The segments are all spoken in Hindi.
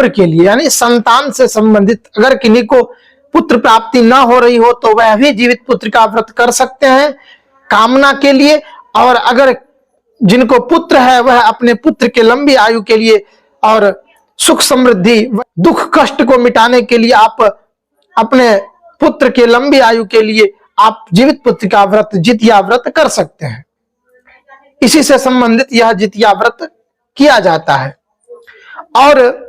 उम्र के लिए, यानी संतान से संबंधित अगर किन्हीं को पुत्र प्राप्ति न हो रही हो तो वह भी जीवित पुत्र का व्रत कर सकते हैं कामना के लिए। और अगर जिनको पुत्र है वह अपने पुत्र के लंबी आयु के लिए और सुख समृद्धि दुख कष्ट को मिटाने के लिए आप अपने पुत्र के लंबी आयु के लिए आप जीवित पुत्र का व्रत जितिया व्रत कर सकते हैं। इसी से संबंधित यह जितिया व्रत किया जाता है। और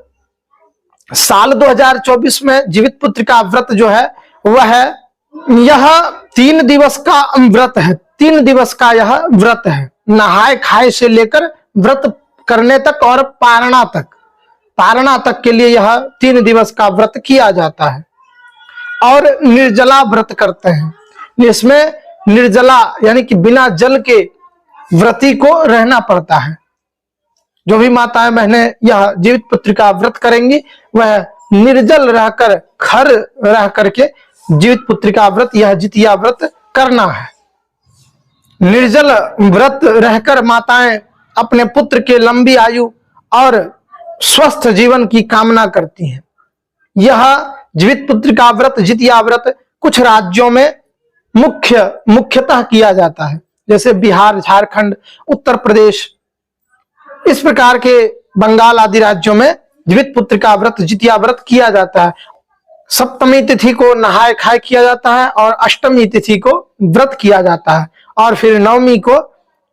साल 2024 में जीवित पुत्र का व्रत जो है वह यह 3 दिवस का व्रत है। 3 दिवस का यह व्रत है, नहाए खाए से लेकर व्रत करने तक और पारणा तक के लिए यह 3 दिवस का व्रत किया जाता है। और निर्जला व्रत करते हैं, इसमें निर्जला यानी कि बिना जल के व्रती को रहना पड़ता है। जो भी माताएं बहनें यह जीवित पुत्र का व्रत करेंगी वह निर्जल रहकर खर रह करके जीवित पुत्र का व्रत यह जितिया व्रत करना है। निर्जल व्रत रहकर माताएं अपने पुत्र के लंबी आयु और स्वस्थ जीवन की कामना करती हैं। यह जीवित पुत्र का व्रत जितिया व्रत कुछ राज्यों में मुख्यतः किया जाता है, जैसे बिहार, झारखंड, उत्तर प्रदेश, इस प्रकार के बंगाल आदि राज्यों में जीवित पुत्र का व्रत जितिया व्रत किया जाता है। सप्तमी तिथि को नहाए खाए किया जाता है और अष्टमी तिथि को व्रत किया जाता है और फिर नवमी को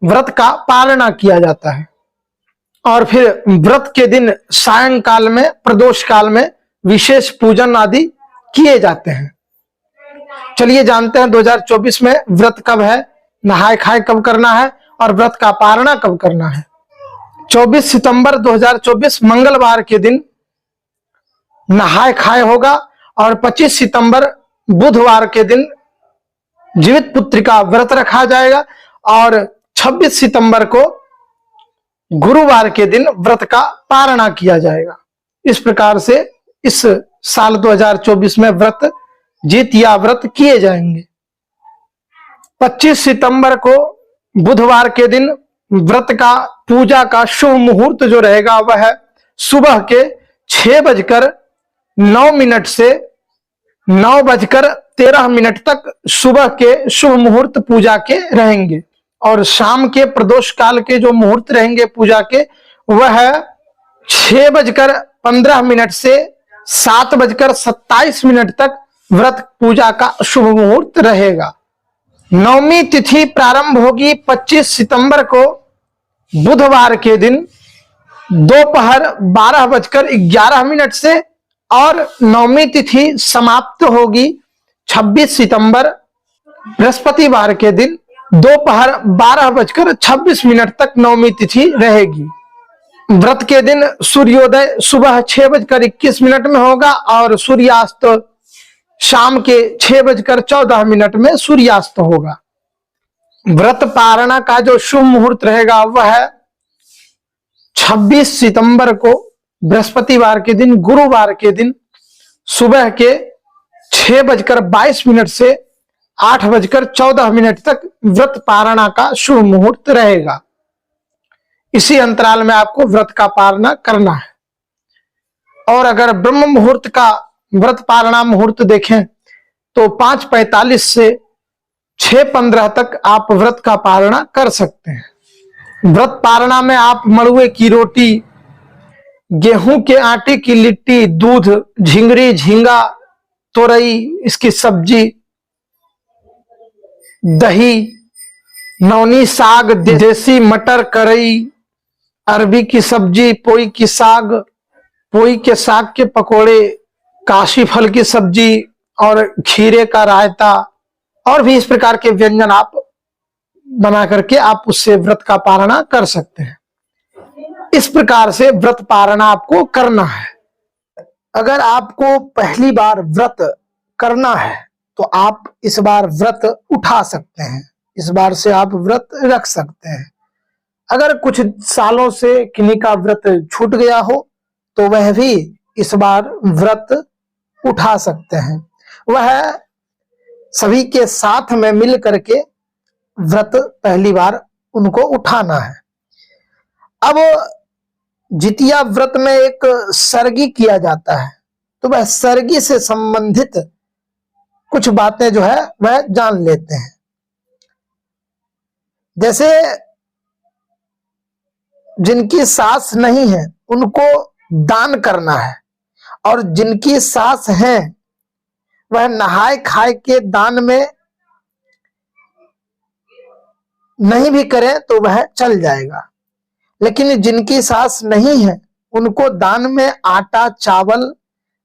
व्रत का पालना किया जाता है। और फिर व्रत के दिन सायंकाल में प्रदोष काल में विशेष पूजन आदि किए जाते हैं। चलिए जानते हैं 2024 में व्रत कब है, नहाए खाए कब करना है और व्रत का पालना कब करना है। 24 सितंबर 2024 मंगलवार के दिन नहाए खाए होगा और 25 सितंबर बुधवार के दिन जीवित पुत्र का व्रत रखा जाएगा और 26 सितंबर को गुरुवार के दिन व्रत का पारणा किया जाएगा। इस प्रकार से इस साल 2024 में व्रत जितिया व्रत किए जाएंगे। 25 सितंबर को बुधवार के दिन व्रत का पूजा का शुभ मुहूर्त जो रहेगा वह सुबह के 6:09 से 9:13 तक सुबह के शुभ मुहूर्त पूजा के रहेंगे और शाम के प्रदोष काल के जो मुहूर्त रहेंगे पूजा के वह 6:15 से 7:27 तक व्रत पूजा का शुभ मुहूर्त रहेगा। नवमी तिथि प्रारंभ होगी 25 सितंबर को बुधवार के दिन दोपहर 12:11 से और नवमी तिथि समाप्त होगी 26 सितंबर बृहस्पतिवार के दिन दोपहर 12:26 तक नवमी तिथि रहेगी। व्रत के दिन सूर्योदय सुबह 6:21 में होगा और सूर्यास्त शाम के 6:14 में सूर्यास्त होगा। व्रत पारणा का जो शुभ मुहूर्त रहेगा वह 26 सितंबर को बृहस्पतिवार के दिन गुरुवार के दिन सुबह के 6:22 से 8:14 तक व्रत पारणा का शुभ मुहूर्त रहेगा। इसी अंतराल में आपको व्रत का पारणा करना है। और अगर ब्रह्म मुहूर्त का व्रत पारणा मुहूर्त देखें तो 5:45 से 6:15 तक आप व्रत का पारणा कर सकते हैं। व्रत पारणा में आप मड़ुए की रोटी, गेहूं के आटे की लिट्टी, दूध, झिंगरी, झींगा, तोरई, इसकी सब्जी, दही, नौनी साग, देसी मटर, करई, अरबी की सब्जी, पोई की साग, पोई के साग के पकोड़े, काशी फल की सब्जी और खीरे का रायता और भी इस प्रकार के व्यंजन आप बना करके आप उससे व्रत का पारणा कर सकते हैं। इस प्रकार से व्रत पारणा आपको करना है। अगर आपको पहली बार व्रत करना है तो आप इस बार व्रत उठा सकते हैं, इस बार से आप व्रत रख सकते हैं। अगर कुछ सालों से किन्हीं का व्रत छूट गया हो तो वह भी इस बार व्रत उठा सकते हैं। वह सभी के साथ में मिल करके व्रत पहली बार उनको उठाना है। अब जितिया व्रत में एक सरगी किया जाता है, तो वह सरगी से संबंधित कुछ बातें जो है वह जान लेते हैं। जैसे जिनकी सास नहीं है उनको दान करना है, और जिनकी सास है वह नहाए खाए के दान में नहीं भी करें तो वह चल जाएगा। लेकिन जिनकी सास नहीं है उनको दान में आटा, चावल,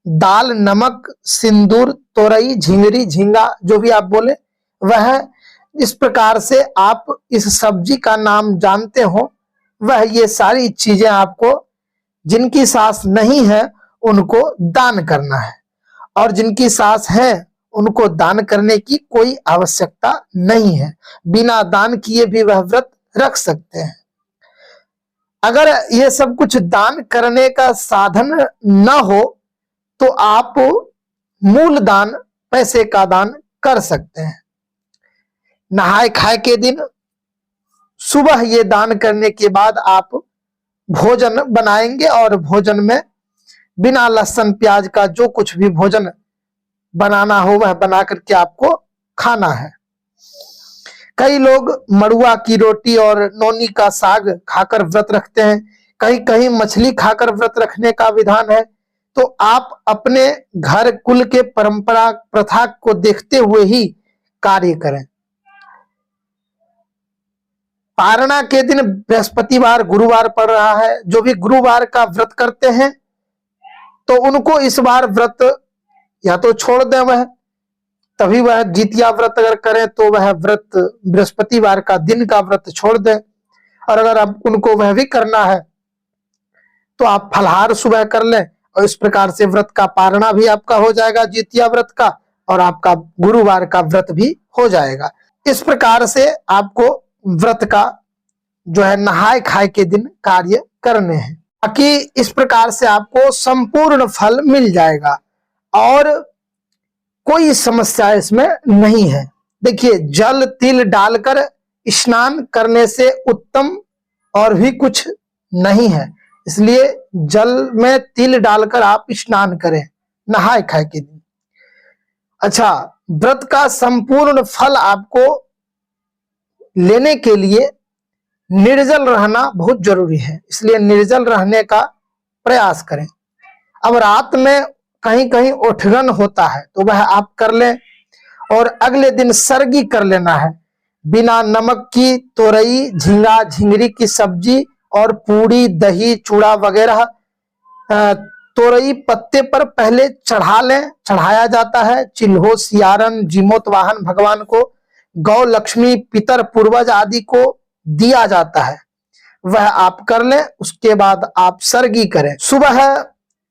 दाल, नमक, सिंदूर, तोरई, झिंगरी, झींगा, जो भी आप बोले वह, इस प्रकार से आप इस सब्जी का नाम जानते हो वह, ये सारी चीजें आपको जिनकी सास नहीं है उनको दान करना है, और जिनकी सास है उनको दान करने की कोई आवश्यकता नहीं है। बिना दान किए भी वह व्रत रख सकते हैं। अगर ये सब कुछ दान करने का साधन न हो तो आप मूल दान, पैसे का दान कर सकते हैं। नहाए खाए के दिन सुबह ये दान करने के बाद आप भोजन बनाएंगे, और भोजन में बिना लहसुन प्याज का जो कुछ भी भोजन बनाना हो वह बना करके आपको खाना है। कई लोग मड़ुआ की रोटी और नौनी का साग खाकर व्रत रखते हैं, कहीं कहीं मछली खाकर व्रत रखने का विधान है। तो आप अपने घर कुल के परंपरा प्रथा को देखते हुए ही कार्य करें। पारणा के दिन बृहस्पतिवार, गुरुवार पड़ रहा है, जो भी गुरुवार का व्रत करते हैं तो उनको इस बार व्रत या तो छोड़ दें वह, तभी वह जितिया व्रत अगर करें तो वह व्रत बृहस्पतिवार का दिन का व्रत छोड़ दें। और अगर आप उनको वह भी करना है तो आप फलाहार सुबह कर लें, और इस प्रकार से व्रत का पारणा भी आपका हो जाएगा जितिया व्रत का, और आपका गुरुवार का व्रत भी हो जाएगा। इस प्रकार से आपको व्रत का जो है नहाए खाए के दिन कार्य करने हैं, ताकि इस प्रकार से आपको संपूर्ण फल मिल जाएगा और कोई समस्या इसमें नहीं है। देखिए, जल तिल डालकर स्नान करने से उत्तम और भी कुछ नहीं है, इसलिए जल में तिल डालकर आप स्नान करें नहाए खाए के दिन। अच्छा, व्रत का संपूर्ण फल आपको लेने के लिए निर्जल रहना बहुत जरूरी है, इसलिए निर्जल रहने का प्रयास करें। अब रात में कहीं कहीं उठगन होता है तो वह आप कर लें, और अगले दिन सरगी कर लेना है। बिना नमक की तोरई, झींगा, झिंगरी की सब्जी और पूड़ी, दही, चूड़ा वगैरह तोरई पत्ते पर पहले चढ़ा लें, चढ़ाया जाता है। चिल्हो, सियारन, जीमोतवाहन भगवान को, गौ लक्ष्मी, पितर, पूर्वज आदि को दिया जाता है, वह आप कर लें। उसके बाद आप सरगी करें। सुबह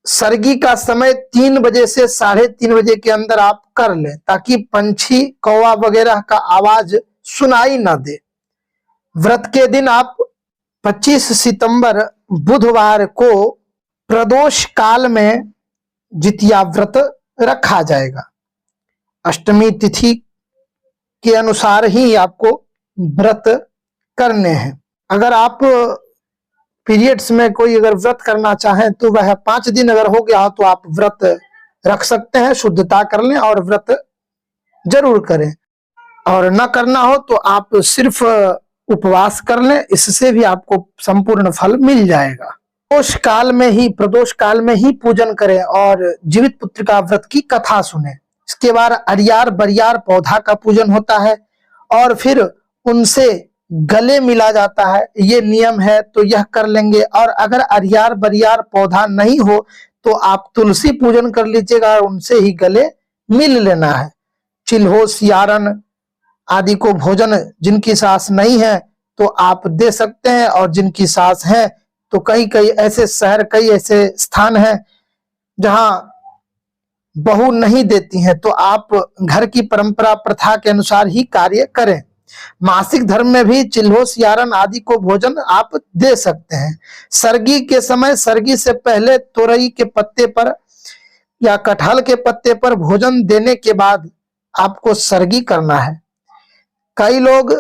सरगी का समय 3 बजे से 3:30 बजे के अंदर आप कर लें, ताकि पंछी, कौवा वगैरह का आवाज सुनाई न दे। व्रत के दिन आप 25 सितंबर बुधवार को प्रदोष काल में जितिया व्रत रखा जाएगा। अष्टमी तिथि के अनुसार ही आपको व्रत करने हैं। अगर आप पीरियड्स में कोई अगर व्रत करना चाहें तो वह 5 दिन अगर हो गया हो तो आप व्रत रख सकते हैं, शुद्धता कर लें और व्रत जरूर करें। और न करना हो तो आप सिर्फ उपवास कर लें, इससे भी आपको संपूर्ण फल मिल जाएगा। प्रदोष काल में ही पूजन करें और जीवित पुत्र का व्रत की कथा सुने। इसके बाद अरियार बरियार पौधा का पूजन होता है और फिर उनसे गले मिला जाता है। ये नियम है तो यह कर लेंगे, और अगर अरियार बरियार पौधा नहीं हो तो आप तुलसी पूजन कर लीजिएगा और उनसे ही गले मिल लेना है। चिल्हो, सियारन आदि को भोजन जिनकी सास नहीं है तो आप दे सकते हैं, और जिनकी सास है तो कई ऐसे शहर, कई ऐसे स्थान हैं जहां बहू नहीं देती हैं, तो आप घर की परंपरा प्रथा के अनुसार ही कार्य करें। मासिक धर्म में भी चिल्हो, सियारन आदि को भोजन आप दे सकते हैं। सरगी के समय, सरगी से पहले तोरई के पत्ते पर या कटहल के पत्ते पर भोजन देने के बाद आपको सरगी करना है। कई लोग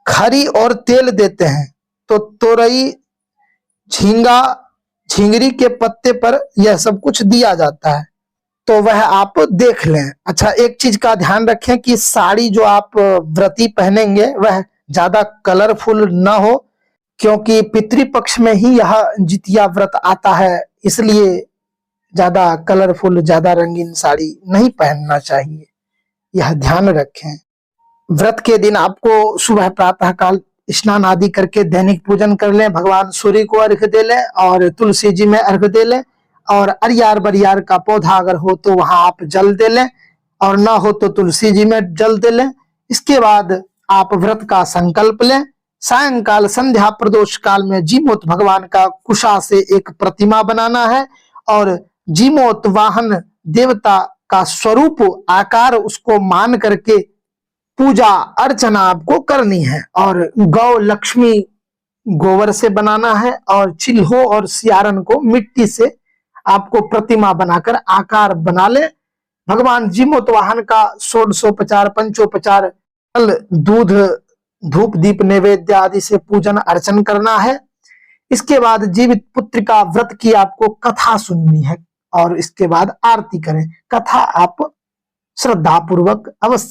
खरी और तेल देते हैं, तो तोरई झींगा झींगरी के पत्ते पर यह सब कुछ दिया जाता है, तो वह आप देख लें। अच्छा, एक चीज का ध्यान रखें कि साड़ी जो आप व्रती पहनेंगे वह ज्यादा कलरफुल न हो, क्योंकि पितृपक्ष में ही यह जितिया व्रत आता है, इसलिए ज्यादा कलरफुल, ज्यादा रंगीन साड़ी नहीं पहनना चाहिए, यह ध्यान रखें। व्रत के दिन आपको सुबह प्रातः काल स्नान आदि करके दैनिक पूजन कर लें, भगवान सूर्य को अर्घ्य दे लें और तुलसी जी में अर्घ्य दे लें, और अरियार बरियार का पौधा अगर हो तो वहां आप जल दे लें, और ना हो तो तुलसी जी में जल दे लें। इसके बाद आप व्रत का संकल्प लें। सायंकाल संध्या प्रदोष काल में जीमूत भगवान का कुशा से एक प्रतिमा बनाना है, और जीमूत वाहन देवता का स्वरूप आकार उसको मान करके पूजा अर्चना आपको करनी है। और गौ लक्ष्मी गोबर से बनाना है, और चिल्हो और सियारन को मिट्टी से आपको प्रतिमा बनाकर आकार बना ले। भगवान जीमूत वाहन का षोडशोपचार पंचोपचार फल दूध धूप दीप नैवेद्य आदि से पूजन अर्चन करना है। इसके बाद जीवित पुत्र का व्रत की आपको कथा सुननी है, और इसके बाद आरती करें। कथा आप श्रद्धा पूर्वक अवश्य